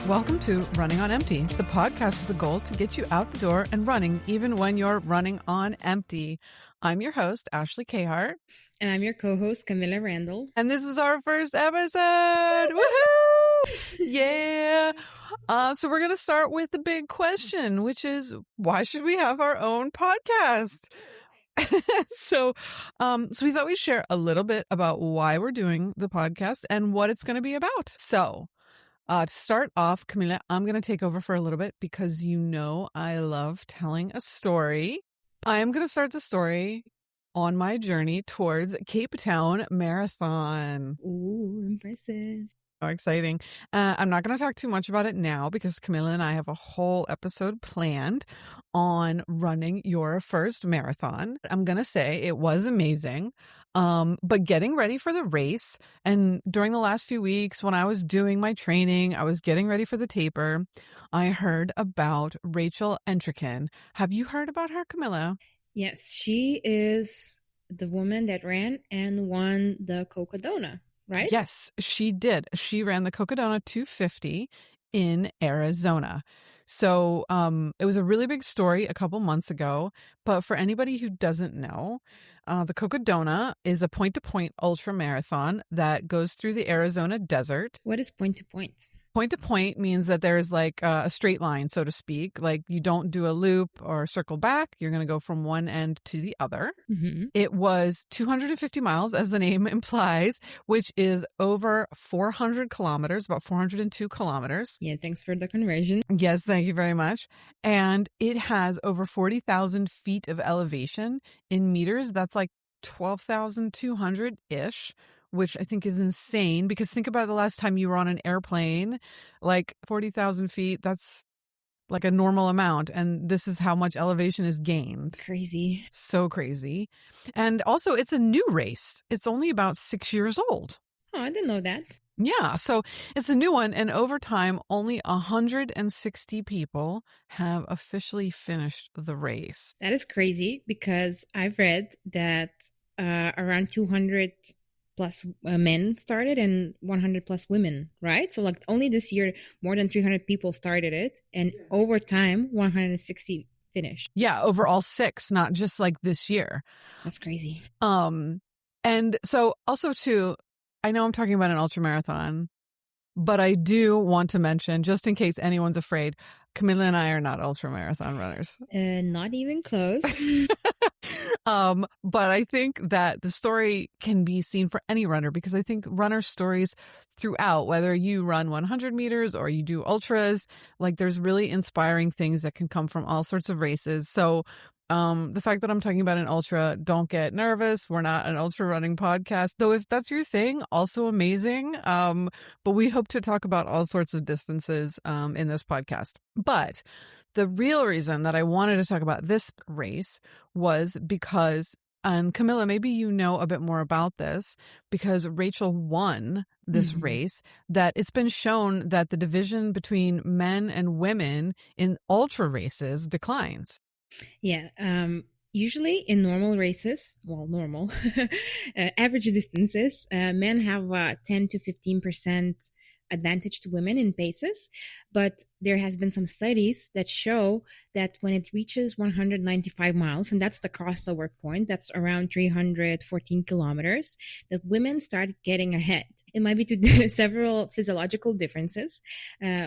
Welcome to Running on Empty, the podcast with the goal to get you out the door and running even when you're running on empty. I'm your host, Ashley Cahart. And I'm your co-host, Kamile Randall. And this is our first episode. Woohoo! Yeah. So we're going to start with the big question, which is, why should we have our own podcast? So we thought we'd share a little bit about why we're doing the podcast and what it's going to be about. So to start off, Kamile, I'm going to take over for a little bit because you know I love telling a story. I am going to start the story on my journey towards Cape Town Marathon. Ooh, impressive. Oh, exciting. I'm not going to talk too much about it now because Kamile and I have a whole episode planned on running your first marathon. I'm going to say it was amazing. But getting ready for the race, and during the last few weeks when I was doing my training, I was getting ready for the taper, I heard about Rachel Entrekin. Have you heard about her, Kamile? Yes, she is the woman that ran and won the Cocodona, right? Yes, she did. She ran the Cocodona 250 in Arizona. So it was a really big story a couple months ago. But for anybody who doesn't know, the Cocodona is a point-to-point ultra marathon that goes through the Arizona desert. What is point-to-point? Point-to-point means that there's like a straight line, so to speak. Like you don't do a loop or circle back. You're going to go from one end to the other. Mm-hmm. It was 250 miles, as the name implies, which is over 400 kilometers, about 402 kilometers. Yeah, thanks for the conversion. Yes, thank you very much. And it has over 40,000 feet of elevation in meters. That's like 12,200-ish. Which I think is insane because think about the last time you were on an airplane, like 40,000 feet, that's like a normal amount. And this is how much elevation is gained. Crazy. So crazy. And also it's a new race. It's only about 6 years old. Oh, I didn't know that. Yeah. So it's a new one. And over time, only 160 people have officially finished the race. That is crazy because I've read that around 200 plus men started and 100 plus women, right? So like only this year, more than 300 people started it. And over time, 160 finished. Yeah, overall 6, not just like this year. That's crazy. And so also too, I know I'm talking about an ultra marathon, but I do want to mention, just in case anyone's afraid, Kamile and I are not ultra marathon runners. Not even close. But I think that the story can be seen for any runner because I think runner stories throughout, whether you run 100 meters or you do ultras, like there's really inspiring things that can come from all sorts of races. So the fact that I'm talking about an ultra, don't get nervous. We're not an ultra running podcast, though if that's your thing, also amazing. But we hope to talk about all sorts of distances in this podcast. But the real reason that I wanted to talk about this race was because, and Kamile, maybe you know a bit more about this, because Rachel won this race, that it's been shown that the division between men and women in ultra races declines. Yeah. Usually in normal races, normal average distances, men have 10 to 15% advantage to women in paces. But there has been some studies that show that when it reaches 195 miles, and that's the crossover point, that's around 314 kilometers, that women start getting ahead. It might be due to several physiological differences.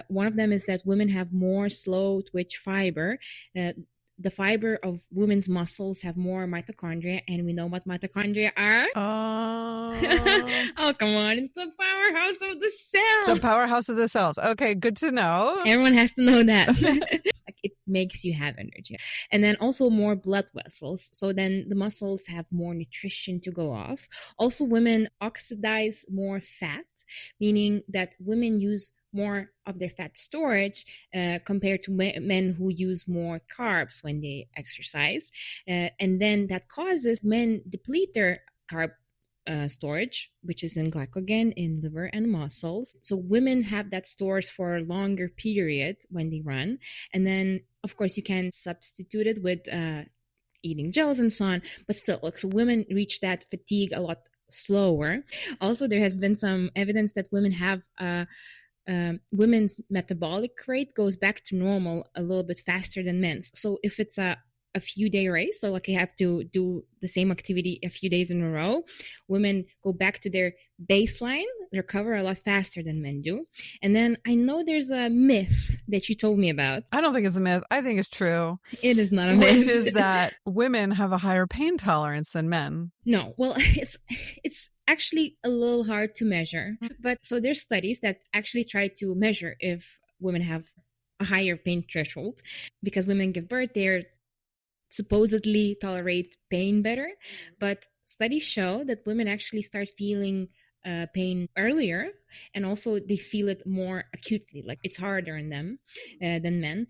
One of them is that women have more slow twitch fiber. The fiber of women's muscles have more mitochondria, and we know what mitochondria are. Oh, come on. It's the powerhouse of the cell. The powerhouse of the cells. Okay, good to know. Everyone has to know that. It makes you have energy. And then also more blood vessels. So then the muscles have more nutrition to go off. Also, women oxidize more fat, meaning that women use more of their fat storage compared to men who use more carbs when they exercise. And then that causes men deplete their carb storage, which is in glycogen in liver and muscles. So women have that stores for a longer period when they run. And then, of course, you can substitute it with eating gels and so on. But still, so women reach that fatigue a lot slower. Also, there has been some evidence that women have women's metabolic rate goes back to normal a little bit faster than men's. So if it's a few day race, so like you have to do the same activity a few days in a row, women go back to their baseline, recover a lot faster than men do. And then I know there's a myth that you told me about. I don't think it's a myth. I think it's true. It is not a myth. Which is that women have a higher pain tolerance than men. No, well, it's actually a little hard to measure. But so there's studies that actually try to measure if women have a higher pain threshold. Because women give birth, they're supposedly tolerate pain better, but studies show that women actually start feeling pain earlier, and also they feel it more acutely, like it's harder on them than men.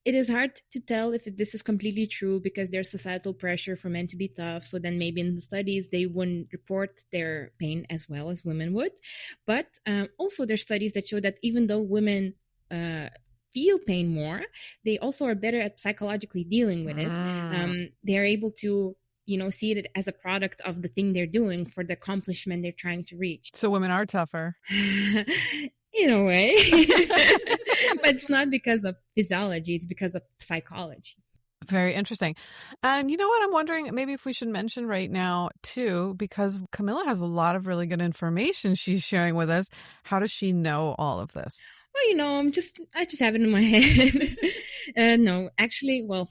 It is hard to tell if this is completely true because there's societal pressure for men to be tough, so then maybe in the studies they wouldn't report their pain as well as women would. But also there's studies that show that even though women feel pain more, they also are better at psychologically dealing with it. They're able to, see it as a product of the thing they're doing for the accomplishment they're trying to reach. So women are tougher. In a way. But it's not because of physiology, it's because of psychology. Very interesting. And you know what I'm wondering, maybe if we should mention right now too, because Kamile has a lot of really good information she's sharing with us. How does she know all of this? Well, I just have it in my head. No, actually, well,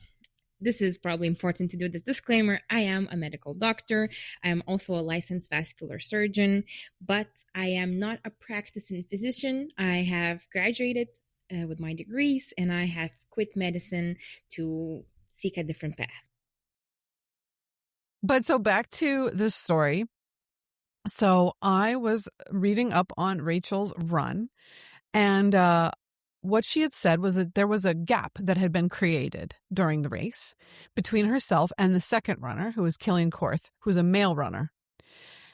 this is probably important to do this disclaimer. I am a medical doctor. I am also a licensed vascular surgeon, but I am not a practicing physician. I have graduated with my degrees, and I have quit medicine to seek a different path. But so back to this story. So I was reading up on Rachel's run. And what she had said was that there was a gap that had been created during the race between herself and the second runner, who was Killian Korth, who was a male runner.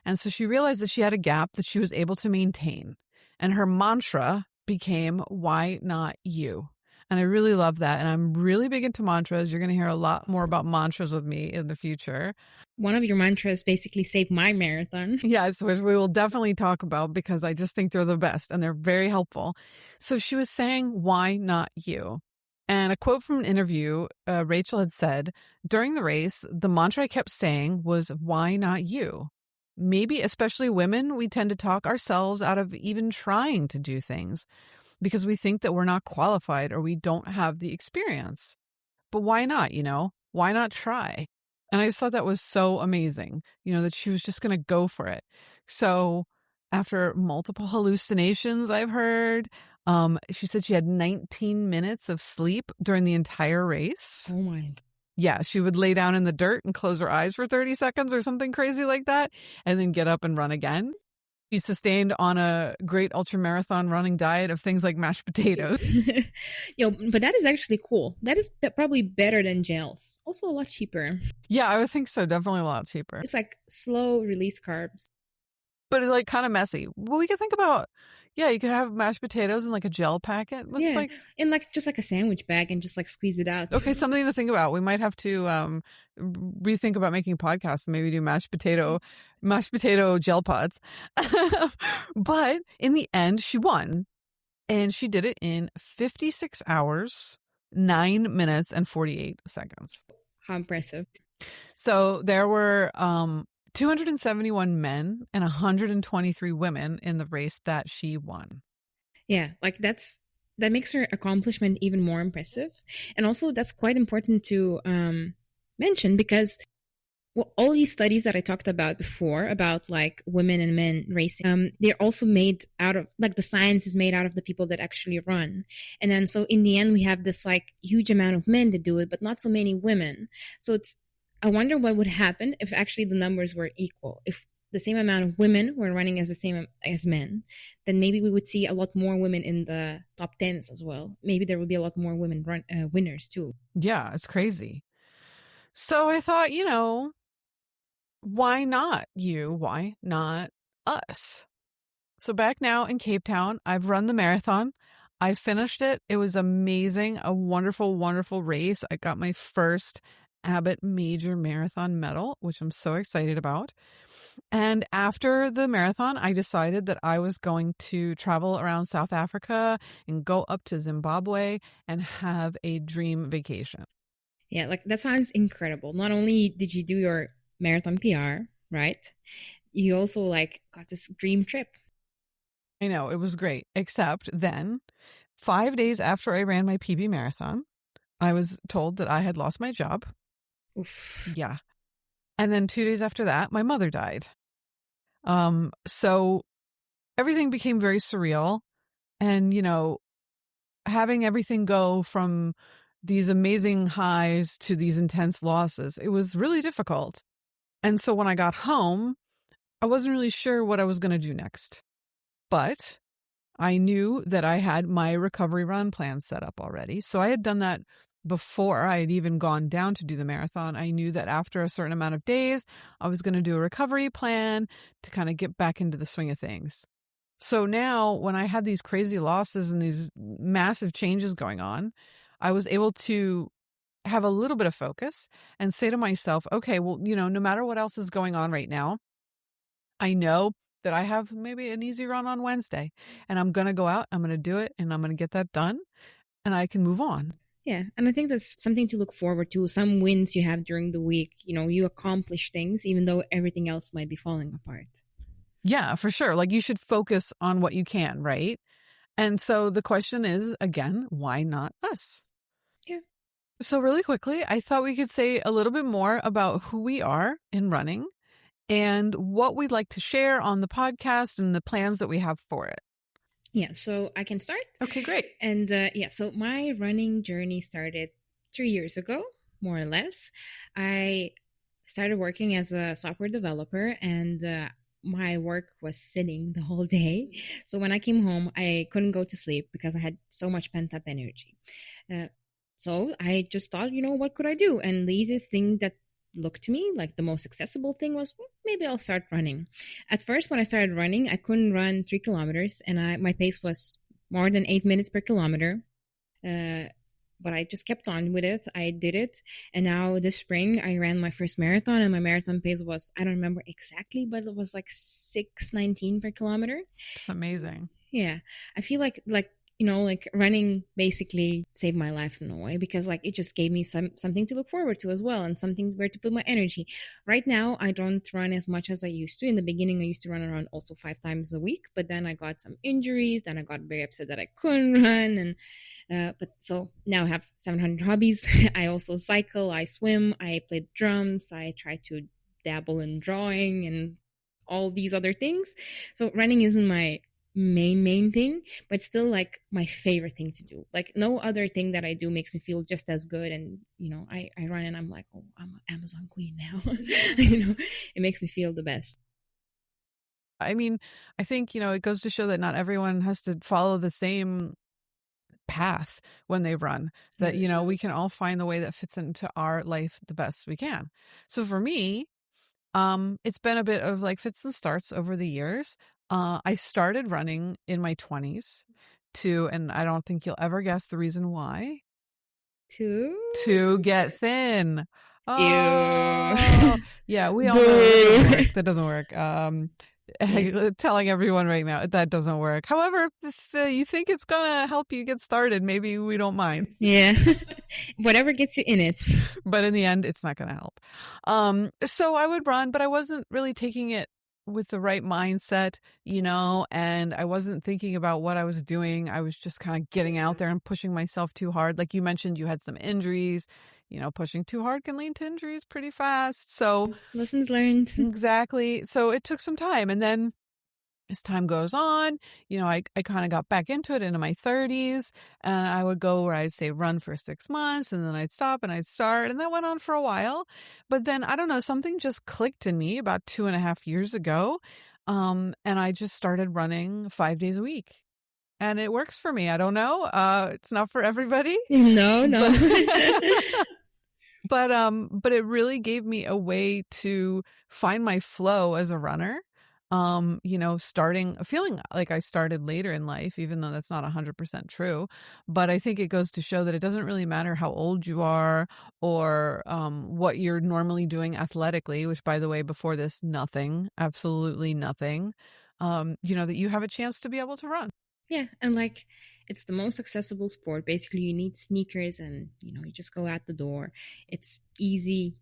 And so she realized that she had a gap that she was able to maintain. And her mantra became, "Why not you?" And I really love that. And I'm really big into mantras. You're going to hear a lot more about mantras with me in the future. One of your mantras basically saved my marathon. Yes, which we will definitely talk about because I just think they're the best and they're very helpful. So she was saying, "Why not you?" And a quote from an interview, Rachel had said, during the race, the mantra I kept saying was, "Why not you?" Maybe especially women, we tend to talk ourselves out of even trying to do things because we think that we're not qualified or we don't have the experience. But why not, Why not try? And I just thought that was so amazing, that she was just going to go for it. So after multiple hallucinations I've heard, she said she had 19 minutes of sleep during the entire race. Oh my. Yeah, she would lay down in the dirt and close her eyes for 30 seconds or something crazy like that, and then get up and run again. She sustained on a great ultramarathon running diet of things like mashed potatoes. But that is actually cool. That is probably better than gels. Also a lot cheaper. Yeah, I would think so. Definitely a lot cheaper. It's like slow release carbs. But it's like kind of messy. Well, we could think about, you could have mashed potatoes in like a gel packet. In like just like a sandwich bag and just like squeeze it out. Okay, something to think about. We might have to rethink about making podcasts and maybe do mashed potato gel pods. But in the end, she won. And she did it in 56 hours, 9 minutes, and 48 seconds. How impressive. So there were 271 men and 123 women in the race that she won. Yeah, like that makes her accomplishment even more impressive. And also that's quite important to mention because all these studies that I talked about before about like women and men racing, they're also made out of like the science is made out of the people that actually run. And then so in the end we have this like huge amount of men that do it, but not so many women. So I wonder what would happen if actually the numbers were equal. If the same amount of women were running as the same as men, then maybe we would see a lot more women in the top 10s as well. Maybe there would be a lot more women winners too. Yeah, it's crazy. So I thought, why not you? Why not us? So back now in Cape Town, I've run the marathon. I finished it. It was amazing. A wonderful, wonderful race. I got my first Abbott Major Marathon medal, which I'm so excited about. And after the marathon, I decided that I was going to travel around South Africa and go up to Zimbabwe and have a dream vacation. Yeah, like that sounds incredible. Not only did you do your marathon PR, right? You also like got this dream trip. I know, it was great. Except then, 5 days after I ran my PB marathon, I was told that I had lost my job. Oof. Yeah. And then 2 days after that, my mother died. So everything became very surreal. And, having everything go from these amazing highs to these intense losses, it was really difficult. And so when I got home, I wasn't really sure what I was going to do next. But I knew that I had my recovery run plan set up already. So I had done that before I had even gone down to do the marathon. I knew that after a certain amount of days, I was going to do a recovery plan to kind of get back into the swing of things. So now when I had these crazy losses and these massive changes going on, I was able to have a little bit of focus and say to myself, okay, well, no matter what else is going on right now, I know that I have maybe an easy run on Wednesday and I'm going to go out, I'm going to do it and I'm going to get that done and I can move on. Yeah. And I think that's something to look forward to. Some wins you have during the week, you accomplish things even though everything else might be falling apart. Yeah, for sure. Like you should focus on what you can, right? And so the question is, again, why not us? Yeah. So really quickly, I thought we could say a little bit more about who we are in running and what we'd like to share on the podcast and the plans that we have for it. Yeah, so I can start. Okay, great. And so my running journey started 3 years ago, more or less. I started working as a software developer and my work was sitting the whole day. So when I came home, I couldn't go to sleep because I had so much pent up energy. So I just thought, what could I do? And the easiest thing that looked to me like the most accessible thing was maybe I'll start running. At first, when I started running, I couldn't run 3 kilometers and my pace was more than 8 minutes per kilometer. But I just kept on with it. I did it. And now this spring, I ran my first marathon and my marathon pace was, I don't remember exactly, but it was like 6:19 per kilometer. It's amazing. Yeah. I feel like running basically saved my life in a way because it just gave me something to look forward to as well and something where to put my energy. Right now, I don't run as much as I used to. In the beginning, I used to run around also 5 times a week, but then I got some injuries. Then I got very upset that I couldn't run. But so now I have 700 hobbies. I also cycle, I swim, I play drums, I try to dabble in drawing and all these other things. So running isn't my main thing, but still my favorite thing to do. No other thing that I do makes me feel just as good. And I run and I'm like, oh, I'm an Amazon queen now. It makes me feel the best. I mean, I think it goes to show that not everyone has to follow the same path when they run, that we can all find the way that fits into our life the best we can. So for me, it's been a bit of fits and starts over the years. I started running in my 20s and I don't think you'll ever guess the reason why. To get thin. Oh, yeah, we all know that doesn't work. Telling everyone right now that doesn't work. However, if you think it's gonna help you get started, maybe we don't mind. Yeah. Whatever gets you in it. But in the end, it's not gonna help. So I would run, but I wasn't really taking it with the right mindset, and I wasn't thinking about what I was doing. I was just kind of getting out there and pushing myself too hard. Like you mentioned, you had some injuries. Pushing too hard can lead to injuries pretty fast. So lessons learned. Exactly. So it took some time. And then as time goes on, I kind of got back into it into my 30s, and I would go where I'd say run for 6 months and then I'd stop and I'd start, and that went on for a while. But then I don't know, something just clicked in me about 2.5 years ago. And I just started running 5 days a week. And it works for me. I don't know. It's not for everybody. No. But it really gave me a way to find my flow as a runner. feeling like I started later in life, even though that's not 100% true. But I think it goes to show that it doesn't really matter how old you are or what you're normally doing athletically, which, by the way, before this, nothing, absolutely nothing, that you have a chance to be able to run. Yeah, and like it's the most accessible sport. Basically, you need sneakers and you just go out the door. It's easy,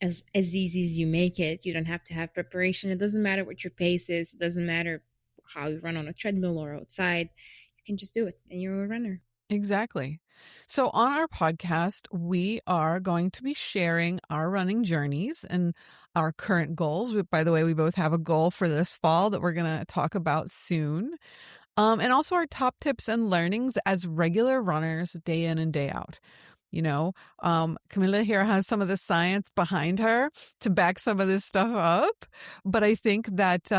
as easy as you make it. You don't have to have preparation. It doesn't matter what your pace is. It doesn't matter how you run on a treadmill or outside. You can just do it and you're a runner. Exactly. So on our podcast, we are going to be sharing our running journeys and our current goals. By the way, we both have a goal for this fall that we're going to talk about soon. And also our top tips and learnings as regular runners day in and day out. Kamile here has some of the science behind her to back some of this stuff up. But I think that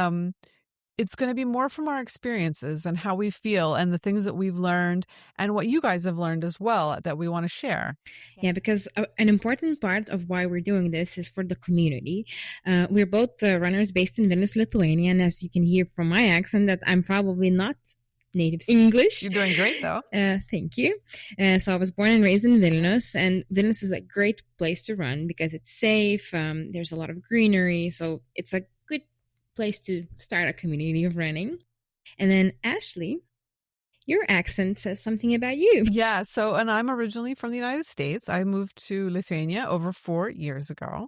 it's going to be more from our experiences and how we feel and the things that we've learned and what you guys have learned as well that we want to share. Yeah, because an important part of why we're doing this is for the community. We're both runners based in Vilnius, Lithuania, and as you can hear from my accent, that I'm probably not native English. You're doing great, though. Thank you. So I was born and raised in Vilnius, and Vilnius is a great place to run because it's safe. There's a lot of greenery, so it's a good place to start a community of running. And then Ashley, your accent says something about you. Yeah. And I'm originally from the United States. I moved to Lithuania over 4 years ago.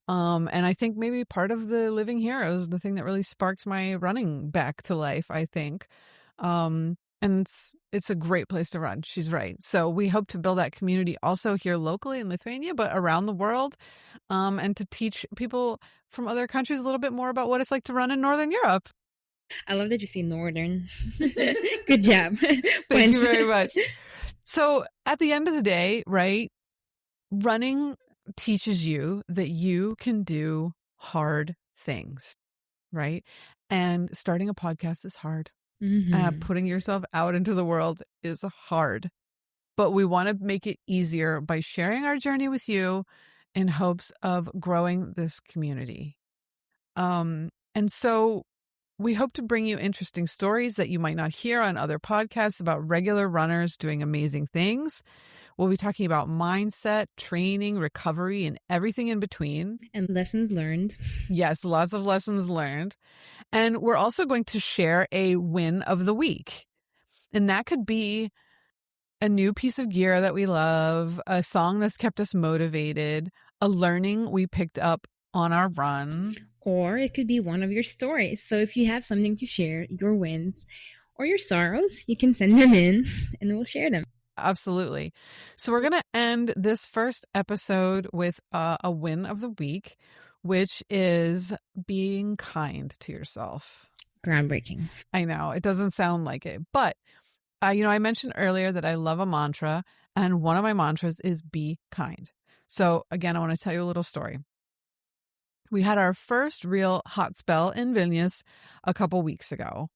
And I think maybe part of the living here is the thing that really sparked my running back to life, I think. And it's a great place to run. She's right. So we hope to build that community also here locally in Lithuania, but around the world, and to teach people from other countries a little bit more about what it's like to run in Northern Europe. I love that you say Northern. Good job. Thank you very much. So at the end of the day, right, running teaches you that you can do hard things, right? And starting a podcast is hard. Mm-hmm. Putting yourself out into the world is hard, but we want to make it easier by sharing our journey with you in hopes of growing this community. And so we hope to bring you interesting stories that you might not hear on other podcasts about regular runners doing amazing things. We'll be talking about mindset, training, recovery, and everything in between. And lessons learned. Yes, lots of lessons learned. And we're also going to share a win of the week. And that could be a new piece of gear that we love, a song that's kept us motivated, a learning we picked up on our run. Or it could be one of your stories. So if you have something to share, your wins or your sorrows, you can send them in and we'll share them. Absolutely. So we're going to end this first episode with a win of the week, which is being kind to yourself. Groundbreaking. I know. It doesn't sound like it. But, I mentioned earlier that I love a mantra, and one of my mantras is be kind. So again, I want to tell you a little story. We had our first real hot spell in Vilnius a couple weeks ago.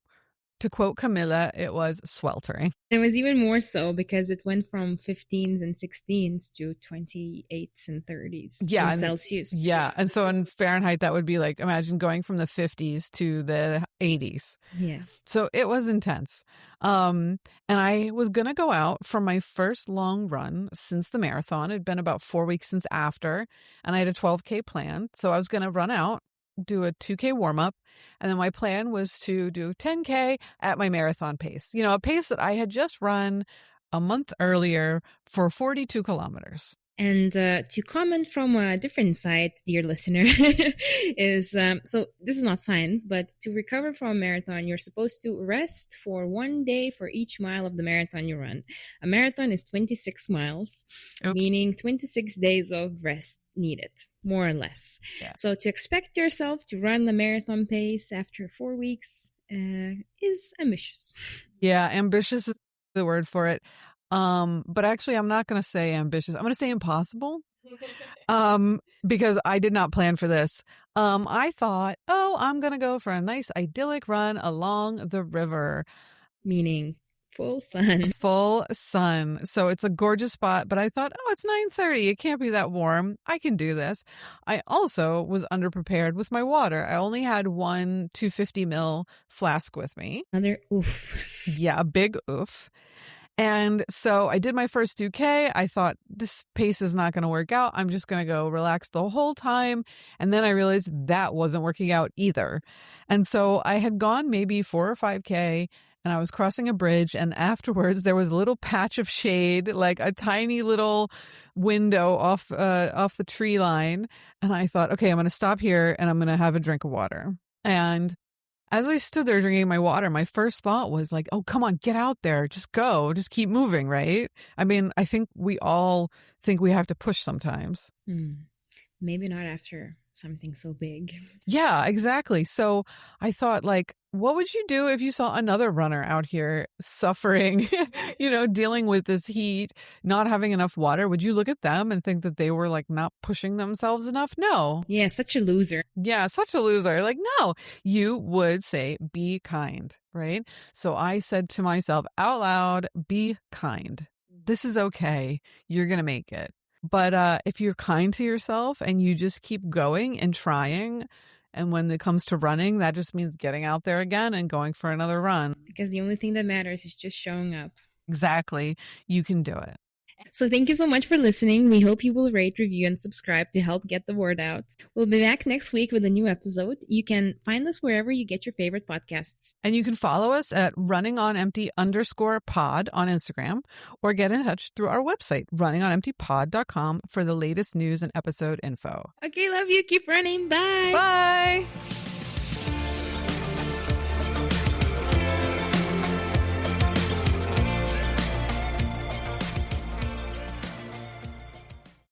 To quote Kamile, it was sweltering. It was even more so because it went from 15s and 16s to 28s and 30s in Celsius. Yeah. And so in Fahrenheit, that would be like, imagine going from the 50s to the 80s. Yeah. So it was intense. And I was going to go out for my first long run since the marathon. It had been about 4 weeks since after, and I had a 12K plan. So I was going to run out, do a 2K warm up. And then my plan was to do 10K at my marathon pace, a pace that I had just run a month earlier for 42 kilometers. And to comment from a different side, dear listener, is so this is not science, but to recover from a marathon, you're supposed to rest for 1 day for each mile of the marathon you run. A marathon is 26 miles, meaning 26 days of rest needed, more or less. Yeah. So to expect yourself to run the marathon pace after 4 weeks is ambitious. Yeah, ambitious is the word for it. But actually, I'm not going to say ambitious. I'm going to say impossible. Because I did not plan for this. I thought, I'm going to go for a nice idyllic run along the river. Meaning Full sun. Full sun. So it's a gorgeous spot, but I thought, oh, it's 9:30. It can't be that warm. I can do this. I also was underprepared with my water. I only had one 250 ml flask with me. Another oof. Yeah, a big oof. And so I did my first 2K. I thought this pace is not going to work out. I'm just going to go relax the whole time. And then I realized that wasn't working out either. And so I had gone maybe 4 or 5K and I was crossing a bridge. And afterwards there was a little patch of shade, like a tiny little window off the tree line. And I thought, okay, I'm going to stop here and I'm going to have a drink of water. And as I stood there drinking my water, my first thought was like, oh, come on, get out there. Just go. Just keep moving, right? I mean, I think we all think we have to push sometimes. Maybe not after something so big. Yeah, exactly. So I thought, like, what would you do if you saw another runner out here suffering, dealing with this heat, not having enough water? Would you look at them and think that they were like not pushing themselves enough? No. Yeah, such a loser. Yeah, such a loser. Like, no, you would say, be kind, right? So I said to myself out loud, be kind. This is okay. You're going to make it. But if you're kind to yourself and you just keep going and trying, and when it comes to running, that just means getting out there again and going for another run. Because the only thing that matters is just showing up. Exactly. You can do it. So thank you so much for listening. We hope you will rate, review, and subscribe to help get the word out. We'll be back next week with a new episode. You can find us wherever you get your favorite podcasts. And you can follow us at runningonempty_pod on Instagram, or get in touch through our website, runningonemptypod.com, for the latest news and episode info. Okay, love you. Keep running. Bye. Bye.